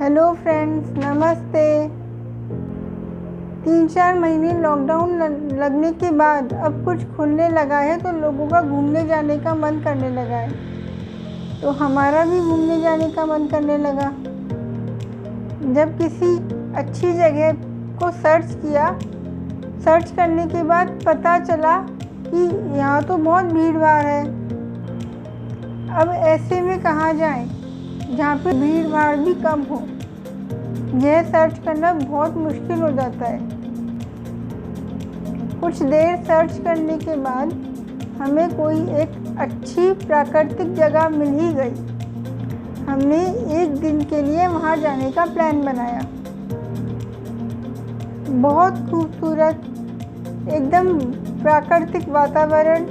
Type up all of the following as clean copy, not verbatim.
Hello friends, नमस्ते। 3-4 महीने lockdown लगने के बाद अब कुछ खुलने लगा है तो लोगों का घूमने जाने का मन करने लगा है। तो हमारा भी घूमने जाने का मन करने लगा। जब किसी अच्छी जगह को सर्च करने के बाद पता चला कि यहाँ तो बहुत भीड़ भाड़ है। अब ऐसे में कहाँ जाएं जहाँ पे भीड़ भाड़ भी कम हो। यह सर्च करना बहुत मुश्किल हो जाता है। कुछ देर सर्च करने के बाद हमें कोई एक अच्छी प्राकृतिक जगह मिल ही गई। हमने एक दिन के लिए वहाँ जाने का प्लान बनाया। बहुत खूबसूरत, एकदम प्राकृतिक वातावरण,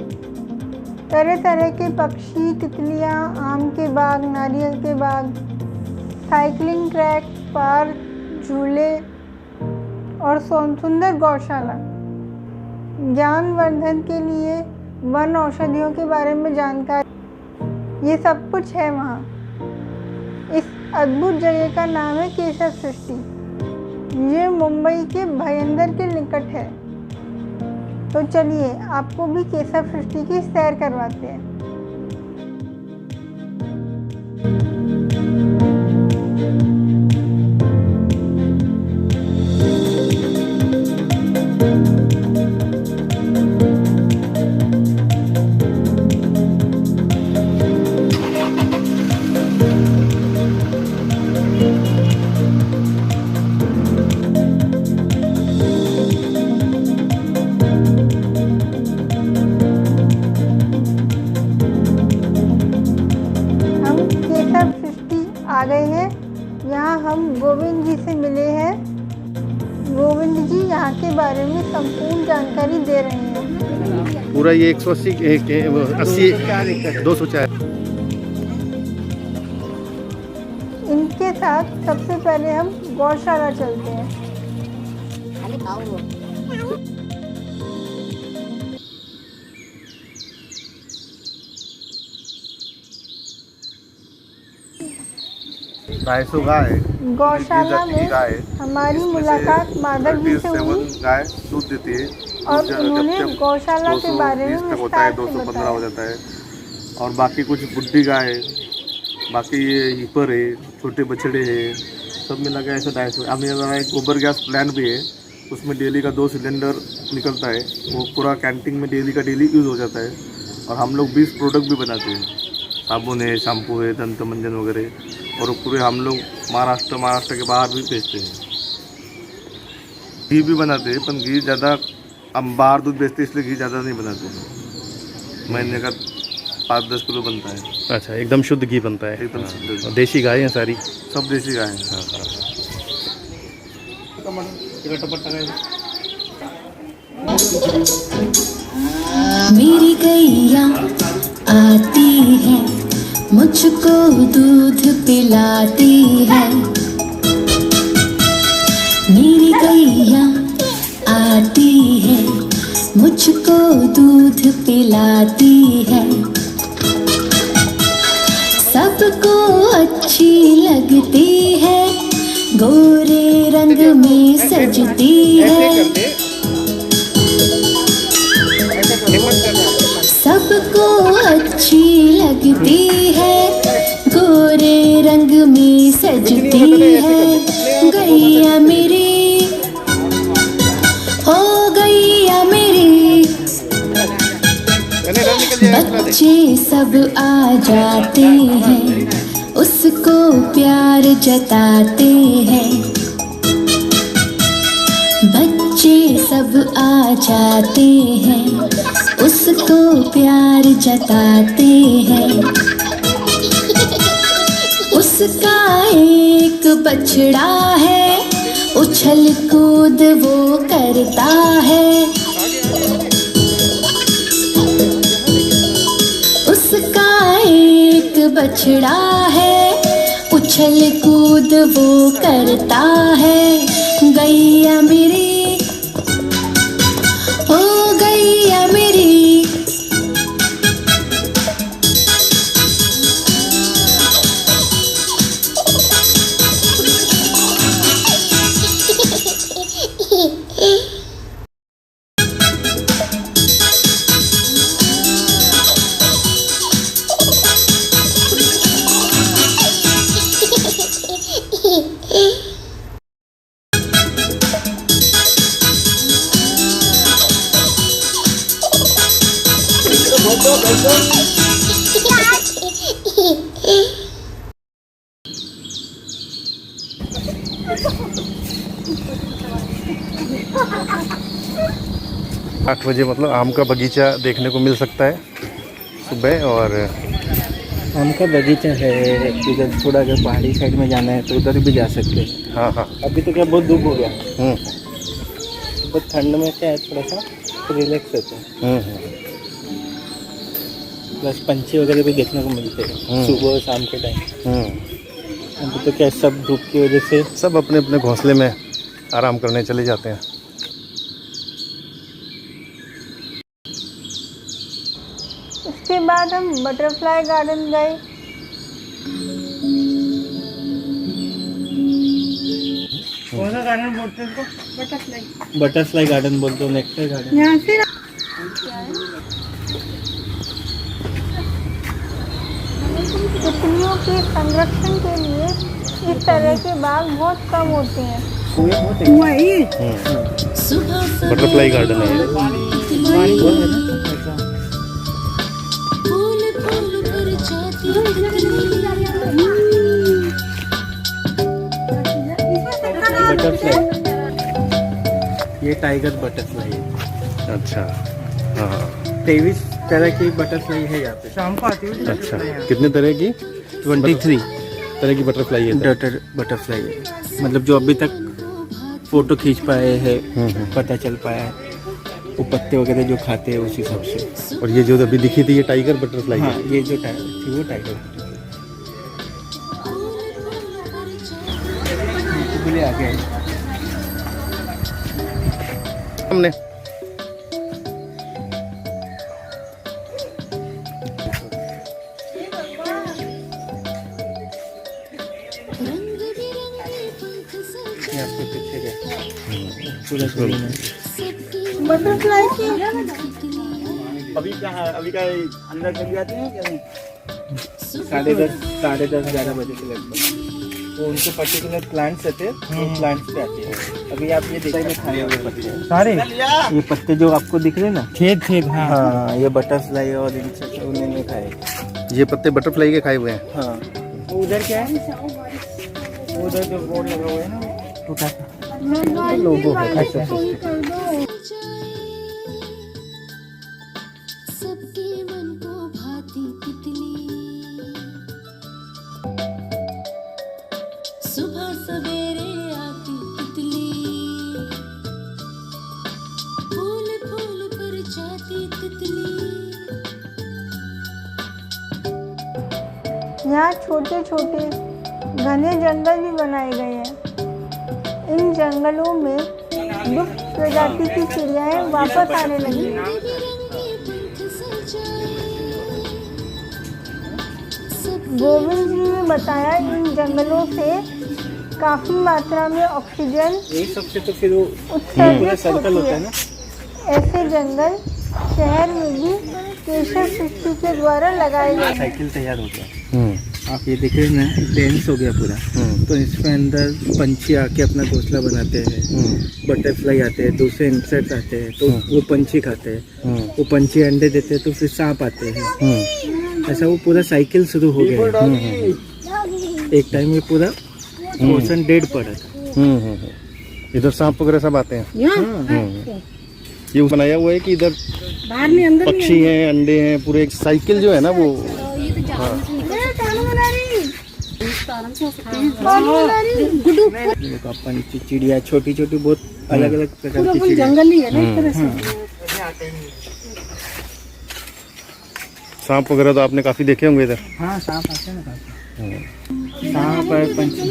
तरह तरह के पक्षी, तितलियाँ, आम के बाग, नारियल के बाग, साइकिलिंग ट्रैक, पार्क, झूले और सुंदर गौशाला। ज्ञानवर्धन के लिए वन औषधियों के बारे में जानकारी, ये सब कुछ है वहाँ। इस अद्भुत जगह का नाम है केशव सृष्टि। ये मुंबई के भाईंदर के निकट है। तो चलिए आपको भी केशव सृष्टि की सैर करवाते हैं। आ गए हैं। यहाँ हम गोविंद जी से मिले हैं। गोविंद जी यहाँ के बारे में संपूर्ण जानकारी दे रहे हैं। पूरा ये 180 204। इनके साथ सबसे पहले हम गौशाला चलते हैं। ढाई सौ गाय गौशाला में हमारी मुलाकात माधव जी से हुई। गाय दूध देती है और उन्होंने गौशाला के बारे में होता है, 215 हो जाता है। और बाकी कुछ बुड्ढी गाय है, बाकी ये हीपर है, छोटे बछड़े हैं, सब मिला के ऐसा 250। हमें एक गोबर गैस प्लांट भी है, उसमें डेली का 2 सिलेंडर निकलता है। वो पूरा कैंटीन में डेली यूज़ हो जाता है। और हम लोग 20 प्रोडक्ट भी बनाते हैं, साबुन है, शैम्पू है, दंत मंजन वगैरह। और पूरे हम लोग महाराष्ट्र के बाहर भी बेचते हैं। घी भी बनाते हैं, पर घी ज़्यादा हम बाहर दूध बेचते हैं, इसलिए घी ज़्यादा नहीं बनाते हैं। महीने का 5-10 किलो बनता है। अच्छा, एकदम शुद्ध घी बनता है। एकदम शुद्ध। देसी गाय हैं सारी? सब देसी गाय हैं। मेरी गैया आती है, मुझको दूध पिलाती है। मेरी गैया आती है, मुझको दूध पिलाती है। सबको अच्छी लगती है, गोरे रंग में सजती है। सबको अच्छी लगती है, गोरे रंग में सजती है। गैया मेरी, ओ गैया मेरी। बच्चे सब आ जाते हैं, उसको प्यार जताते हैं। बच्चे सब आ जाते हैं, उसको प्यार जताते हैं। उसका एक बछड़ा है, उछल कूद वो करता है। उसका एक बछड़ा है, उछल कूद वो करता है। गैया मेरी, ओ गैया मेरी। आठ बजे मतलब आम का बगीचा देखने को मिल सकता है सुबह। और आम का बगीचा है इधर, थोड़ा अगर पहाड़ी साइड में जाना है तो उधर भी जा सकते हैं। हाँ हाँ। अभी तो क्या बहुत धूप हो गया, हम्म बहुत ठंड में क्या है थोड़ा सा रिलैक्स होता है। प्लस पंछी वगैरह भी देखने को मिलते हैं सुबह और शाम के टाइम। अभी तो क्या सब धूप की वजह से सब अपने अपने घोंसले में आराम करने चले जाते हैं। उसके बाद हम बटरफ्लाई गार्डन गए। कौन सा गार्डन बोलते हैं इसको? बटरफ्लाई गार्डन बोलते हो, नेक्टर गार्डन। यहाँ से तितलियों के संरक्षण के लिए इस तरह के बाग बहुत कम होते हैं। बटरफ्लाई गार्डन है ये। बटरफ्लाई, ये टाइगर बटरफ्लाई है। अच्छा हाँ। 23 तरह की बटरफ्लाई है यहाँ पे। शाम को आती है। अच्छा, कितने तरह की? 23 तरह की बटरफ्लाई है। बटरफ्लाई है, मतलब जो अभी तक फोटो खींच पाए हैं, पता चल पाया है। वो पत्ते वगैरह जो खाते हैं उस हिसाब से। और ये जो अभी दिखी थी ये टाइगर बटरफ्लाई हाँ, है। ये जो टाइगर थी वो टाइगर बटरफ्लाई आ गया हमने। आपको पीछे गया पूरा स्क्रीन है। बटरफ्लाई की अभी क्या अंदर चली जाते हैं क्या? 10:30 11 बजे के लगभग वो उनके पर्टिकुलर प्लांट्स रहते हैं, वो प्लांट्स पे आते हैं। अभी आप ये देखिए में खाए हुए पत्ते सारे, ये पत्ते जो आपको दिख रहे हैं ना, छेद हाँ, ये बटरफ्लाई और इनसे उन्होंने खाए। ये पत्ते बटरफ्लाई के खाए हुए हैं। हाँ, वो उधर क्या है, उधर जो बोर्ड लगा हुआ है ना छोटा सा लोगो है। अच्छा सबके मन को भाती तितली, सुबह सवेरे आती तितली, फूल फूल पर जाती तितली। यहाँ छोटे छोटे घने जंगल भी बनाए गए हैं। इन जंगलों में लुप्त प्रजाति की चिड़ियाएं वापस आने लगी। गोविंद जी ने बताया इन जंगलों से काफी मात्रा में ऑक्सीजन यही सबसे तो फिर वो उत्सर्जित सर्कल होती होता है। है ना। ऐसे जंगल शहर में भी केशव सृष्टि के द्वारा लगाए गए हैं। साइकिल तैयार हो गया। आप ये देख रहे हैं ना, डेंस हो गया पूरा। तो इसमें अंदर पंछी आके अपना घोंसला बनाते हैं, बटरफ्लाई आते हैं, दूसरे इंसेक्ट आते हैं, तो वो पंछी खाते हैं, वो पंछी अंडे देते हैं, तो फिर सांप आते हैं। ऐसा वो पूरा साइकिल शुरू हो गया। एक टाइम में पूरा पोर्शन डेड पड़ा था। इधर सांप वगैरह सब आते हैं। ये बनाया हुआ है कि इधर पक्षी हैं, अंडे हैं, पूरे एक साइकिल जो है ना वो। पंछी चिड़िया छोटी छोटी बहुत अलग अलग प्रकार की चिड़िया। जंगल ही है ना एक तरह से। सांप वगैरह तो आपने काफी देखे होंगे इधर। हाँ, सांप आते हैं ना काफी। सांप है, पंछी।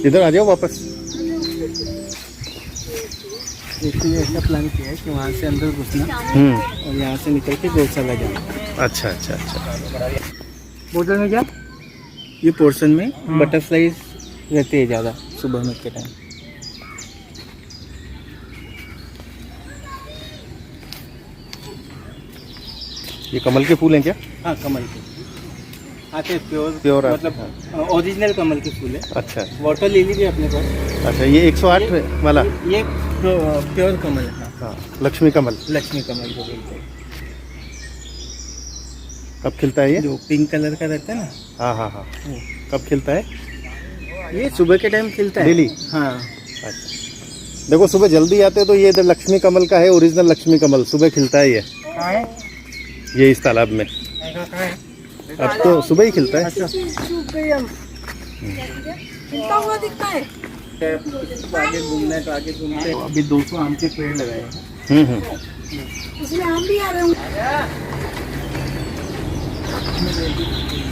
इधर आ जाओ वापस। इसलिए ऐसा प्लान किया है कि वहाँ से अंदर घुसना और यहाँ से निकल के गौशाला जाना। अच्छा अच्छा अच्छा। बोतल में क्या, ये पोर्शन में बटरफ्लाई रहते हैं ज़्यादा सुबह में के टाइम। ये कमल के फूल हैं क्या? हाँ, कमल के आते प्योर प्योर मतलब ओरिजिनल कमल के फूल है। अच्छा वाटर लिली भी अपने पास। अच्छा, ये 108 वाला ये प्योर कमल है। हाँ, लक्ष्मी कमल। लक्ष्मी कमल जो बोलते हैं। कब खिलता है ये? जो पिंक कलर का रहता है ना, हाँ हाँ हाँ। कब खिलता है? ये सुबह के टाइम खिलता है। डेली? हाँ। अच्छा। देखो सुबह जल्दी आते हैं तो ये इधर लक्ष्मी कमल का है, ओरिजिनल लक्ष्मी कमल सुबह खिलता है ये इस तालाब में। अब तो सुबह ही खिलता है। आगे घूमना है तो आगे घूमते हैं। अभी 200 आम के पेड़ लगाए हैं। उसमें आम भी आ रहे होंगे।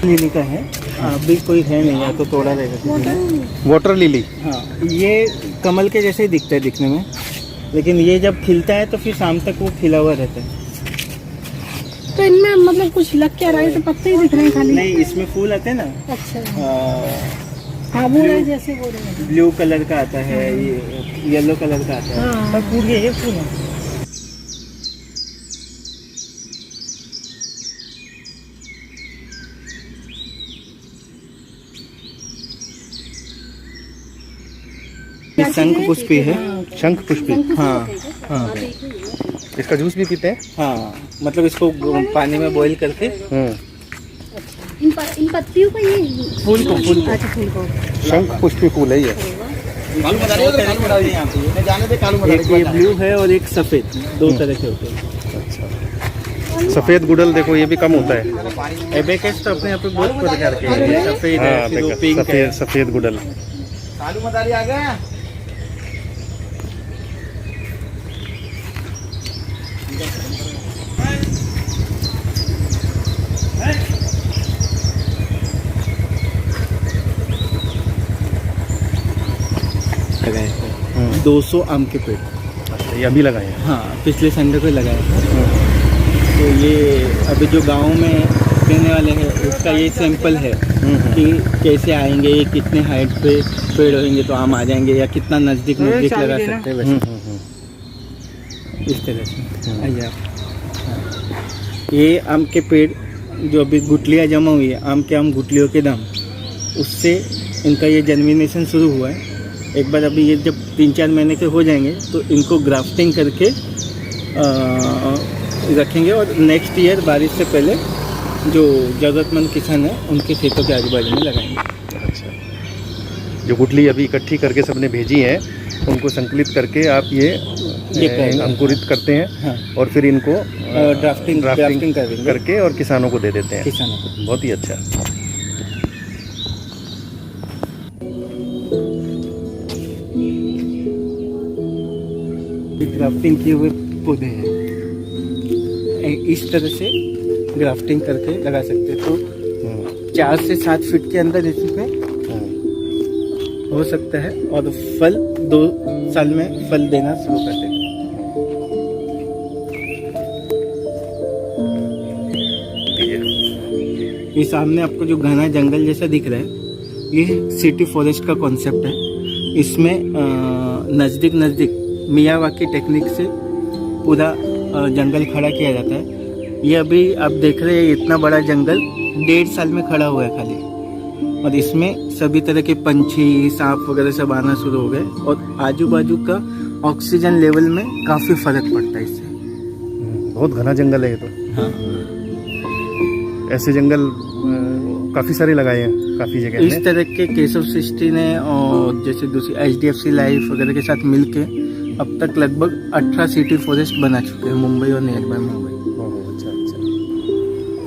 लिली का है, अभी कोई है नहीं, या तो तोड़ा रहेगा। Water lily. हाँ, ये कमल के जैसे ही दिखता है दिखने में, लेकिन ये जब खिलता है तो फिर शाम तक वो खिला हुआ रहता है। तो इनमें मतलब कुछ लग क्या रहा है, तो पत्ते ही दिख रहे हैं खाली? नहीं, इसमें फूल आते हैं ना। अच्छा। हाँ वो रहे जैसे वो रहे। ब्लू कलर का आता है, ये येलो कलर का आता है। हाँ। सब फूल ये फूल है। ये शंख पुष्पी है। शंख पुष्पी। हाँ हाँ इसका जूस भी पीते हैं? हाँ, मतलब इसको पानी में बॉईल करके इन पत्तियों का ये फूल को अच्छा फूल को शंख पुष्पी फूल है ये। एक ये ब्लू है और एक सफेद, 2 तरह के होते हैं। अच्छा। सफेद गुड़ल देखो ये भी कम होता है। एबेकस तो अपने यहाँ पे बहुत प्रकार के हैं। सफेद है, फिर वो पिंक है। सफेद गुड़ल। लगाए थे 200 आम के पेड़। अच्छा, ये अभी लगाए हैं? हाँ, पिछले संडे को लगाया था। तो ये अभी जो गांव में देने वाले हैं उसका ये सैंपल है कि कैसे आएंगे, ये कितने हाइट पे पेड़ होंगे तो आम आ जाएंगे, या कितना नज़दीक लगा सकते हैं वैसे। इस तरह से आइए आप। हाँ। ये आम के पेड़ जो अभी गुठलियाँ जमा हुई है, आम गुठलियों के दाम, उससे इनका ये जर्मिनेशन शुरू हुआ है। एक बार अभी ये जब 3-4 महीने के हो जाएंगे तो इनको ग्राफ्टिंग करके रखेंगे, और नेक्स्ट ईयर बारिश से पहले जो ज़रूरतमंद किसान हैं उनके खेतों के आजू बाजू में लगाएंगे। अच्छा। जो गुठली अभी इकट्ठी करके सबने भेजी है उनको संकलित करके आप ये अंकुरित करते हैं। हाँ। और फिर इनको ड्राफ्टिंग करके और किसानों को दे देते हैं। किसानों को। बहुत ही अच्छा। ग्राफ्टिंग किए हुए पौधे हैं, इस तरह से ग्राफ्टिंग करके लगा सकते हैं। तो 4 से 7 फीट के अंदर इसमें हो सकता है, और फल 2 साल में फल देना शुरू कर देगा। ये सामने आपको जो घना जंगल जैसा दिख रहा है, ये सिटी फॉरेस्ट का कॉन्सेप्ट है। इसमें नज़दीक मियावाकी टेक्निक से पूरा जंगल खड़ा किया जाता है। ये अभी आप देख रहे हैं, इतना बड़ा जंगल 1.5 साल में खड़ा हुआ है खाली, और इसमें सभी तरह के पंछी, सांप वगैरह सब आना शुरू हो गए, और आजू बाजू का ऑक्सीजन लेवल में काफ़ी फर्क पड़ता है इससे। बहुत घना जंगल है ये तो। हाँ। ऐसे जंगल काफ़ी सारे लगाए हैं काफ़ी जगह इस तरह के केशव सृष्टि ने और जैसे दूसरी HDFC लाइफ वगैरह के साथ मिलके अब तक लगभग 18 सिटी फॉरेस्ट बना चुके हैं, मुंबई और नियर बाय मुंबई। अच्छा अच्छा।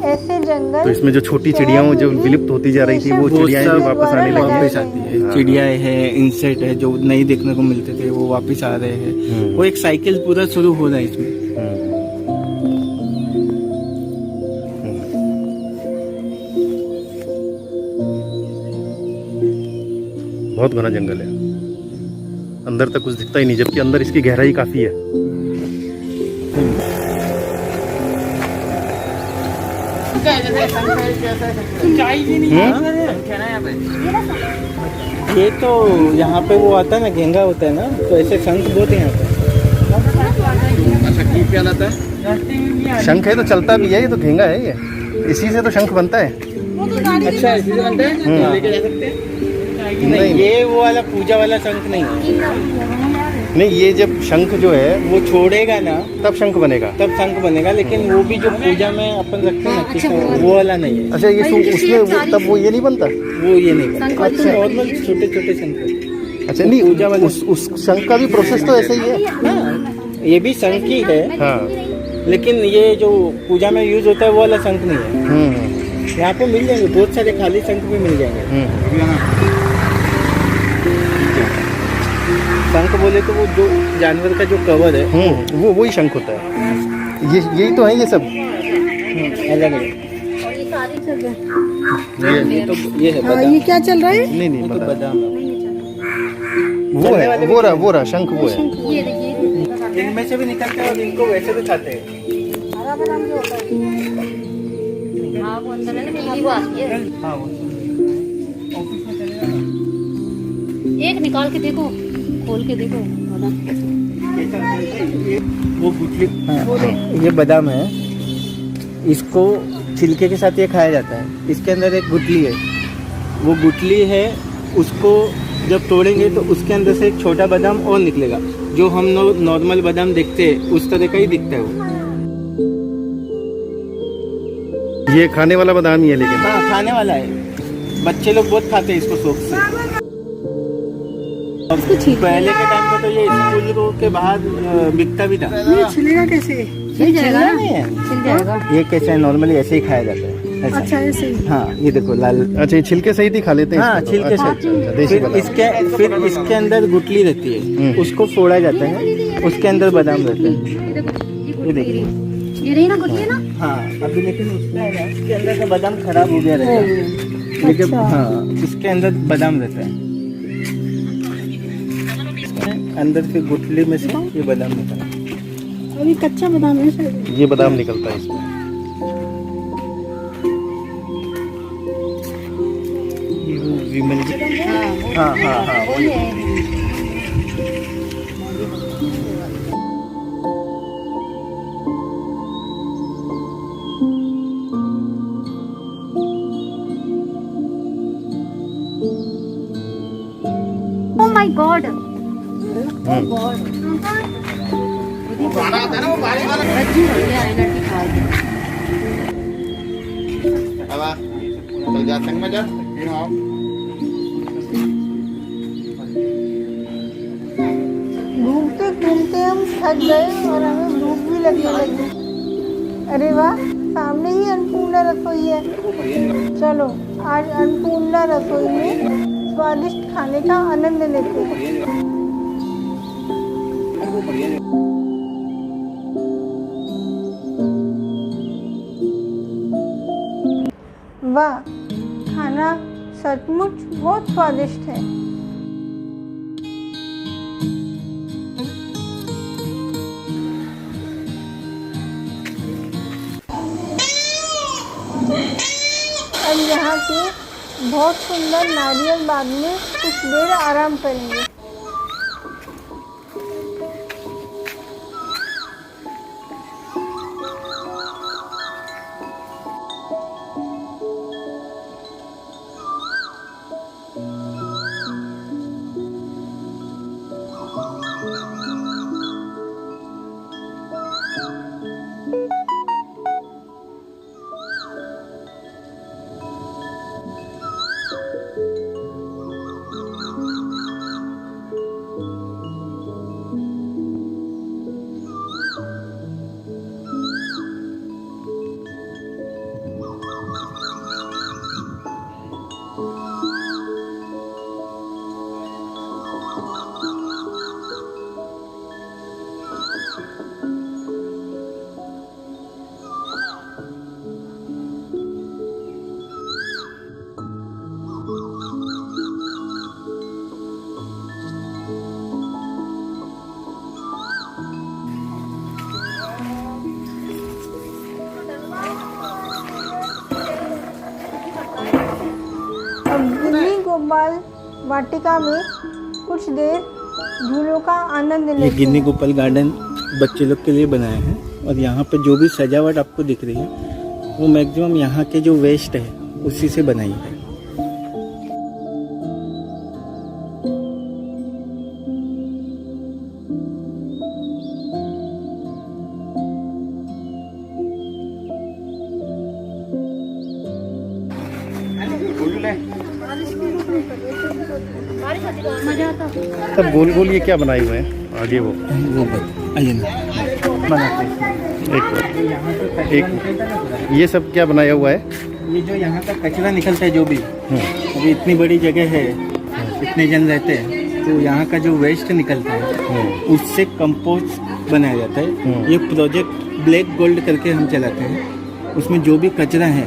ऐसे जंगल तो इसमें जो छोटी चिड़ियाँ जो विलुप्त होती जा रही थी वो चिड़ियाँ भी वापस आने लगी वापस आती है। चिड़िया है, इंसेक्ट है, जो नहीं देखने को मिलते थे वो वापस आ रहे हैं। वो एक साइकिल पूरा शुरू हो रहा है इसमें। बहुत घना जंगल है, अंदर तक कुछ दिखता ही नहीं, जबकि अंदर इसकी गहराई काफी है। ये तो यहाँ पे वो आता है ना, घेंगा होता है ना, तो ऐसे शंख बहुत है यहाँ पे। शंख है तो चलता भी है, ये तो घेंगा है, ये इसी से तो शंख बनता है। अच्छा, इसी से बनता है, लेके जा सकते हैं। नहीं, ये वो वाला पूजा वाला शंख नहीं है। नहीं, ये जब शंख जो है वो छोड़ेगा ना तब शंख बनेगा। तब शंख बनेगा, लेकिन वो भी जो पूजा में अपन रखते हैं ना किसी, वो वाला नहीं है। अच्छा, ये उसमें तब वो ये नहीं बनता। वो ये नहीं बनता। अच्छा, नॉर्मल छोटे छोटे शंख होते हैं। अच्छा, नहीं पूजा वाले उस शंख का भी प्रोसेस तो ऐसे ही है। हाँ, ये भी शंख ही है, हाँ। लेकिन ये जो पूजा में यूज होता है वो वाला शंख नहीं है। यहाँ पे मिल जाएंगे बहुत सारे खाली शंख भी मिल जाएंगे। शंख बोले तो वो जो जानवर का जो कवर है वो वही शंख होता है। यही तो है ये सब। अलग अलग। ये है बादाम। ये क्या चल रहा है? नहीं वो तो पता। बादाम है। वो रहा शंख, वो है। इनमें से भी निकलते हैं और इनको वैसे भी खाते हैं। हाँ वो अंदर है ना, नीली वो आती है। हाँ, वो ऑफिस में चले जाना। एक निकाल के देखो, खोल के देखो। वो गुठली, हाँ, ये बादाम है। इसको छिलके के साथ ये खाया जाता है। इसके अंदर एक गुठली है, वो गुठली है, उसको जब तोड़ेंगे तो उसके अंदर से एक छोटा बादाम और निकलेगा। जो हम नॉर्मल बादाम देखते हैं उस तरह का ही दिखता है वो। ये खाने वाला बादाम ही है लेकिन। हाँ, खाने वाला है। बच्चे लोग बहुत खाते हैं इसको शौक से। पहले के टाइम पे तो ये स्कूल के बाहर बिकता भी था। ये छिलेगा कैसे? छिल जाएगा ना, नहीं है, छिल जाएगा। ये कैसे है, नॉर्मली ऐसे ही खाया जाता है। ऐसा। अच्छा, ऐसे ही। हाँ, ये देखो लाल। अच्छा, ये छिलके सहित ही खा लेते हैं हाँ, इसको तो। छिलके अच्छा, से। अच्छा, देसी बादाम। फिर इसके अंदर गुठली रहती है, उसको फोड़ा जाता है, उसके अंदर बादाम रहता है। ये देखो, ये देखिए। ये रही ना गुठली ना। हाँ, अभी लेकिन उसमें है ना, इसके अंदर का बादाम खराब हो गया रहता है, लेकिन हाँ इसके अंदर बादाम रहता है। अंदर से गुठली में से ये बादाम निकला। अभी कच्चा बादाम है शायद। ये बादाम निकलता है इसमें। ये वो विमल की- हाँ हाँ हाँ, वही है। Oh my God! Oh God! रज्जू हो गया है लड़की खा के। घूमते घूमते हम थक गए और हमें भूख भी लगने लगी। अरे वाह, सामने ही अन्नपूर्णा रसोई है। चलो आज अन्नपूर्णा रसोई में स्वादिष्ट खाने का आनंद लेते हैं। वाह, खाना सचमुच बहुत स्वादिष्ट है। अब यहाँ के बहुत सुंदर नारियल बाग में कुछ देर आराम करेंगे। गोपाल वाटिका में कुछ देर झूलों का आनंद ये लेते गिन्नी हैं। गोपाल गार्डन बच्चे लोग के लिए बनाया है, और यहाँ पे जो भी सजावट आपको दिख रही है वो मैक्सिमम यहाँ के जो वेस्ट है उसी से बनाई है। बारिश होती तो मजा आता। तब गोल गोल ये क्या बनाए हुए हैं आगे वो आइए ना बनाते हैं। एक ये सब क्या बनाया हुआ है? ये जो यहाँ का कचरा निकलता है जो भी, अभी इतनी बड़ी जगह है, इतने जन रहते हैं, तो यहाँ का जो वेस्ट निकलता है उससे कंपोस्ट बनाया जाता है। ये प्रोजेक्ट ब्लैक गोल्ड करके हम चलाते हैं। उसमें जो भी कचरा है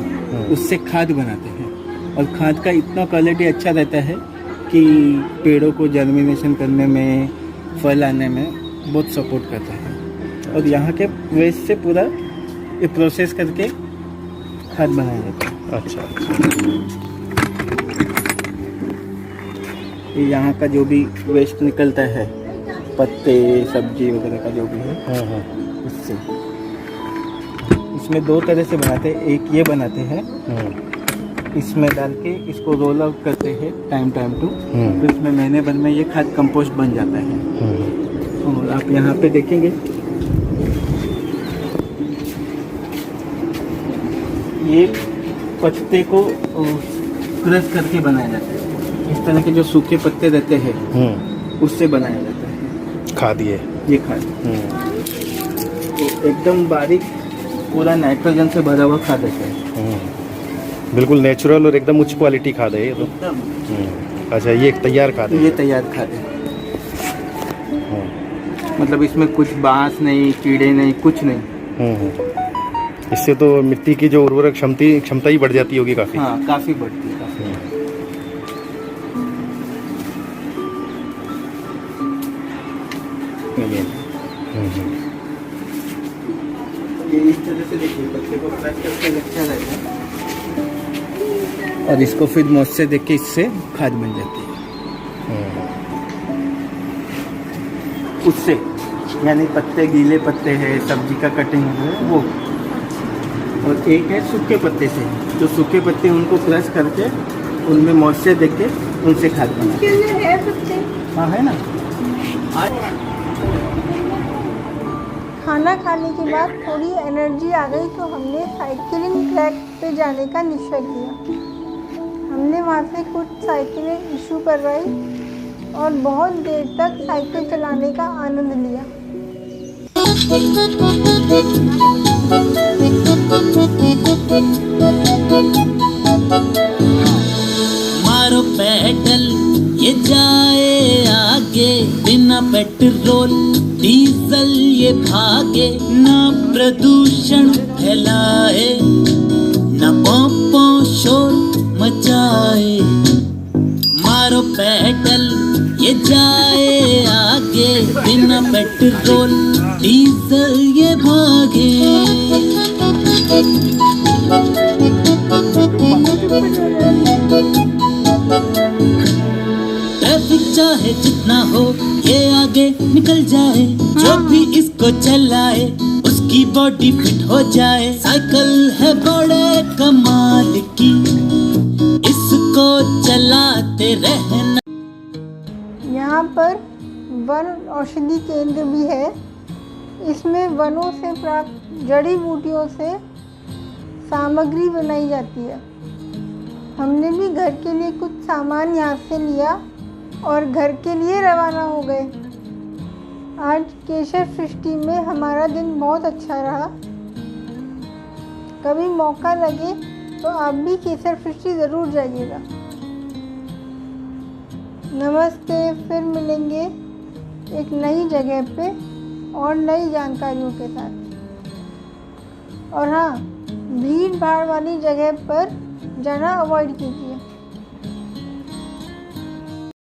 उससे खाद बनाते हैं, और खाद का इतना क्वालिटी अच्छा रहता है कि पेड़ों को जर्मिनेशन करने में, फल आने में बहुत सपोर्ट करता है। और यहाँ के वेस्ट से पूरा ये प्रोसेस करके खाद बनाया जाता है। अच्छा, ये यहाँ का जो भी वेस्ट निकलता है, पत्ते, सब्जी वगैरह का जो भी है, उससे इसमें दो तरह से बनाते हैं। एक ये बनाते हैं, इसमें डाल के इसको रोल आउट करते हैं टाइम टू, तो इसमें महीने भर में ये खाद कंपोस्ट बन जाता है। और आप यहाँ पे देखेंगे ये पत्ते को क्रश करके बनाया जाता है। इस तरह के जो सूखे पत्ते रहते हैं उससे बनाया जाता है खाद ये खाद। तो एकदम बारीक पूरा नाइट्रोजन से भरा हुआ खाद है। बिल्कुल नेचुरल और एकदम उच्च क्वालिटी खाद है ये तो। अच्छा, ये एक तैयार खाद है? ये तैयार खाद है, मतलब इसमें कुछ बांस नहीं, कीड़े नहीं, कुछ नहीं। इससे तो मिट्टी की जो उर्वरक क्षमता ही बढ़ जाती होगी काफी। हाँ, काफी बढ़ती है। ये इस तरह से देखिए, पत्ते को क्रश करके रखा रहता है, और इसको फिर मॉइस्चर देख के इससे खाद बन जाती है। उससे यानी पत्ते, गीले पत्ते हैं, सब्जी का कटिंग है वो, और एक है सूखे पत्ते से, जो सूखे पत्ते उनको क्रश करके उनमें मॉइस्चर देख के उनसे खाद बनाते हैं। हाँ, है ना। खाना खाने के बाद थोड़ी एनर्जी आ गई तो हमने साइकिलिंग ट्रैक पे जाने का निश्चय किया। हमने वहाँ से कुछ साइकिलें इशू करवाई और बहुत देर तक साइकिल चलाने का आनंद लिया। मारो पैडल ये जाए आगे, बिना पेट्रोल डीजल ये भागे, ना प्रदूषण फैलाए, ना पॉपो शोर मचाए। मारो पैडल ये जाए आगे, बिना पेट्रोल डीजल ये भागे। ट्रैफिक चाहे जितना हो ये आगे निकल जाए, जो भी इसको चलाए उसकी बॉडी फिट हो जाए। साइकिल है बड़े कमाल की, इसको चलाते रहना। यहाँ पर वन औषधि केंद्र भी है। इसमें वनों से प्राप्त जड़ी बूटियों से सामग्री बनाई जाती है। हमने भी घर के लिए कुछ सामान यहाँ से लिया और घर के लिए रवाना हो गए। आज केशर सृष्टि में हमारा दिन बहुत अच्छा रहा। कभी मौका लगे तो आप भी केसर सृष्टि ज़रूर जाइएगा। नमस्ते, फिर मिलेंगे एक नई जगह पे और नई जानकारियों के साथ। और हाँ, भीड़ भाड़ वाली जगह पर जाना अवॉइड कीजिए।